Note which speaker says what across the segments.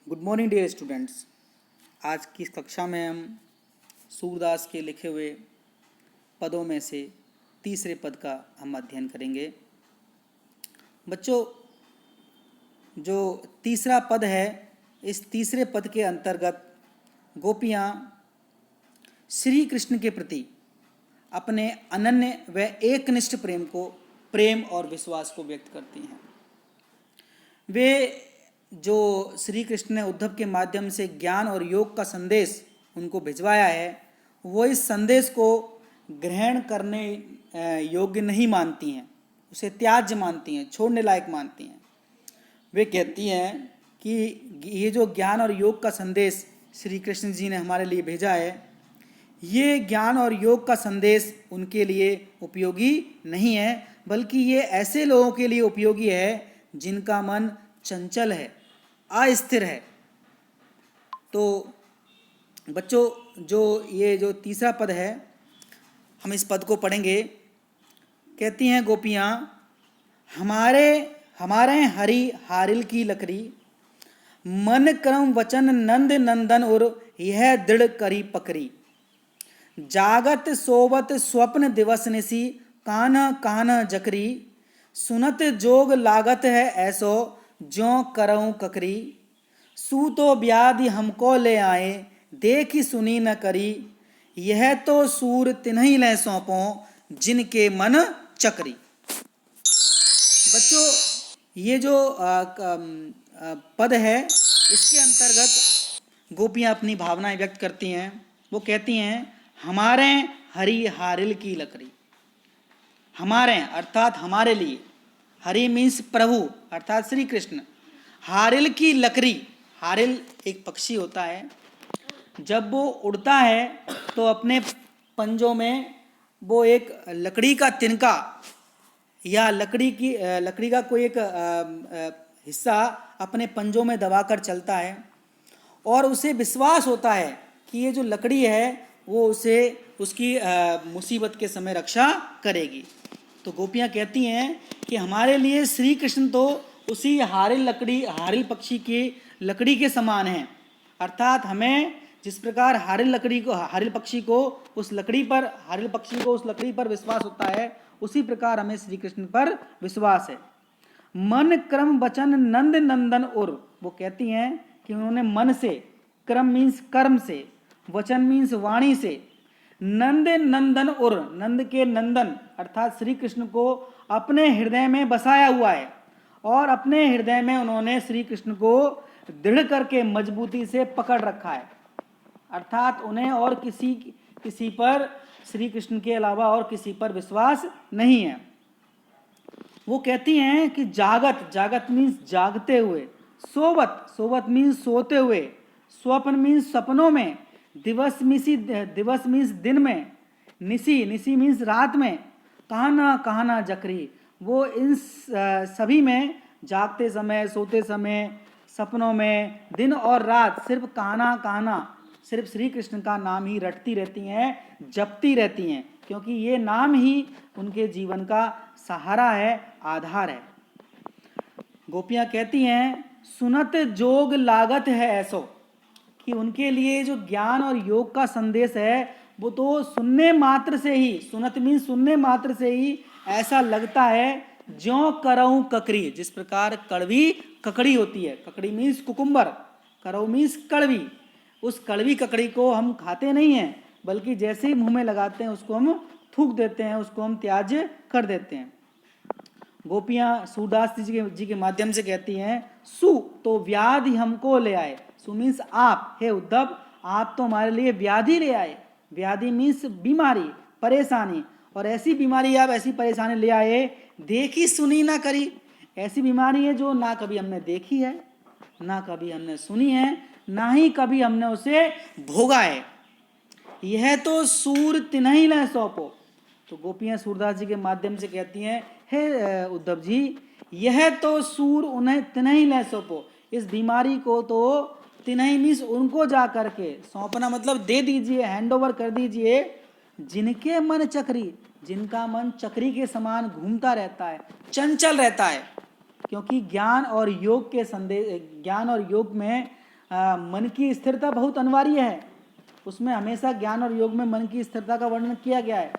Speaker 1: Good morning dear students. आज की इस कक्षा में हम सूरदास के लिखे हुए पदों में से तीसरे पद का हम अध्ययन करेंगे। बच्चों, जो तीसरा पद है, इस तीसरे पद के अंतर्गत गोपियाँ श्री कृष्ण के प्रति अपने अनन्य व एकनिष्ठ प्रेम और विश्वास को व्यक्त करती हैं। वे जो श्री कृष्ण ने उद्धव के माध्यम से ज्ञान और योग का संदेश उनको भिजवाया है, वो इस संदेश को ग्रहण करने योग्य नहीं मानती हैं, उसे त्याज्य मानती हैं, छोड़ने लायक मानती हैं। वे कहती हैं कि ये जो ज्ञान और योग का संदेश श्री कृष्ण जी ने हमारे लिए भेजा है, ये ज्ञान और योग का संदेश उनके लिए उपयोगी नहीं है, बल्कि ये ऐसे लोगों के लिए उपयोगी है जिनका मन चंचल है, अस्थिर है। तो बच्चों, ये जो तीसरा पद है, हम इस पद को पढ़ेंगे। कहती हैं गोपियाँ, हमारे हरि हारिल की लकड़ी, मन क्रम वचन नंद नंदन और यह दृढ़ करी पकड़ी। जागत सोवत स्वप्न दिवस निसी, कान्ह कान्ह जकरी। सुनत जोग लागत है ऐसो, ज्यों करऊं ककरी। सूतो व्याधि हमको ले आए, देखी सुनी न करी। यह तो सूर तिन्हीं ले सौंपो, जिनके मन चकरी। बच्चों, ये जो पद है, इसके अंतर्गत गोपियाँ अपनी भावनाएं व्यक्त करती हैं। वो कहती हैं, हमारे हरि हारिल की लकड़ी। हमारे अर्थात हमारे लिए, हरि मीन्स प्रभु अर्थात श्री कृष्ण। हारिल की लकड़ी, हारिल एक पक्षी होता है, जब वो उड़ता है तो अपने पंजों में वो एक लकड़ी का तिनका या लकड़ी का कोई एक हिस्सा अपने पंजों में दबाकर चलता है, और उसे विश्वास होता है कि ये जो लकड़ी है वो उसे उसकी मुसीबत के समय रक्षा करेगी। तो गोपियाँ कहती हैं कि हमारे लिए श्री कृष्ण तो उसी हारिल पक्षी की लकड़ी के समान है। अर्थात हमें जिस प्रकार हारिल पक्षी को उस लकड़ी पर विश्वास होता है, उसी प्रकार हमें श्री कृष्ण पर विश्वास है। मन क्रम वचन नंद नंदन और, वो कहती हैं कि उन्होंने मन से, क्रम मीन्स कर्म से, वचन मीन्स वाणी से, नंद नंदन और नंद के नंदन अर्थात श्री कृष्ण को अपने हृदय में बसाया हुआ है, और अपने हृदय में उन्होंने श्री कृष्ण को दृढ़ करके मजबूती से पकड़ रखा है। अर्थात उन्हें और किसी पर, श्री कृष्ण के अलावा और किसी पर विश्वास नहीं है। वो कहती हैं कि जागत मीन्स जागते हुए, सोवत मीन्स सोते हुए, स्वप्न मीन्स सपनों में, दिवस मीन्स दिन में, निसी मीन्स रात में, कहना जकरी, वो इन सभी में, जागते समय, सोते समय, सपनों में, दिन और रात सिर्फ कहना, सिर्फ श्री कृष्ण का नाम ही रटती रहती हैं, जपती रहती हैं, क्योंकि ये नाम ही उनके जीवन का सहारा है, आधार है। गोपियाँ कहती हैं, सुनत जोग लागत है ऐसो, कि उनके लिए जो ज्ञान और योग का संदेश है वो तो सुनने मात्र से ही, सुनत मीन्स सुनने मात्र से ही ऐसा लगता है, ज्यों करऊं ककड़ी, जिस प्रकार कड़वी ककड़ी होती है, ककड़ी मीन्स कुकुम्बर, करऊ मीन्स कड़वी, उस कड़वी ककड़ी को हम खाते नहीं हैं, बल्कि जैसे ही मुंह में लगाते हैं उसको हम थूक देते हैं, उसको हम त्याज्य कर देते हैं। गोपियाँ सूरदास जी के माध्यम से कहती हैं, सु तो व्याधि हमको ले आए। सु मीन्स आप, हे उद्धव, आप तो हमारे लिए व्याधि ले आए। व्याधि मीन्स बीमारी, परेशानी, और ऐसी बीमारी, आप ऐसी परेशानी ले आए, देखी सुनी ना करी। ऐसी बीमारी है जो ना कभी हमने देखी है, ना कभी हमने सुनी है, ना ही कभी हमने उसे भोगा है। यह तो सूर तिन्हीं ले सौंपो। तो गोपियाँ सूरदास जी के माध्यम से कहती हैं, हे उद्धव जी, यह तो सूर उन्हें तिन्हीं ले सौंपो। इस बीमारी को तो तिन्हीं मीन्स उनको जा करके सौंपना, मतलब दे दीजिए, हैंड ओवर कर दीजिए, जिनके मन चक्री, जिनका मन चक्री के समान घूमता रहता है, चंचल रहता है। क्योंकि ज्ञान और योग में मन की स्थिरता बहुत अनिवार्य है, उसमें हमेशा ज्ञान और योग में मन की स्थिरता का वर्णन किया गया है।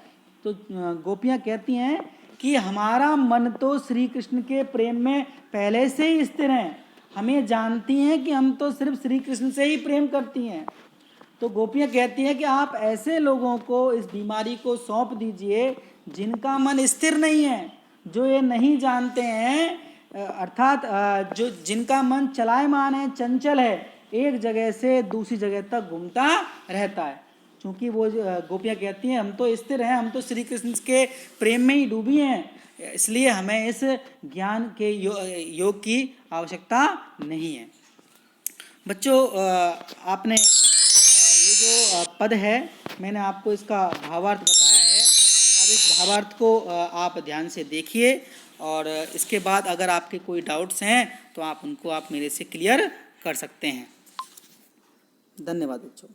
Speaker 1: तो गोपियाँ कहती हैं कि हमारा मन तो श्री कृष्ण के प्रेम में पहले से ही स्थिर है, हमें जानती हैं कि हम तो सिर्फ श्री कृष्ण से ही प्रेम करती हैं। तो गोपियाँ कहती हैं कि आप ऐसे लोगों को इस बीमारी को सौंप दीजिए जिनका मन स्थिर नहीं है, जो ये नहीं जानते हैं, अर्थात जो जिनका मन चलायमान है, चंचल है, एक जगह से दूसरी जगह तक घूमता रहता है। क्योंकि वो गोपियाँ कहती हैं हम तो स्थिर हैं, हम तो श्री कृष्ण के प्रेम में ही डूबी हैं, इसलिए हमें इस ज्ञान के योग की आवश्यकता नहीं है। बच्चों, आपने ये जो पद है, मैंने आपको इसका भावार्थ बताया है। अब इस भावार्थ को आप ध्यान से देखिए और इसके बाद अगर आपके कोई डाउट्स हैं तो आप मेरे से क्लियर कर सकते हैं। धन्यवाद बच्चों।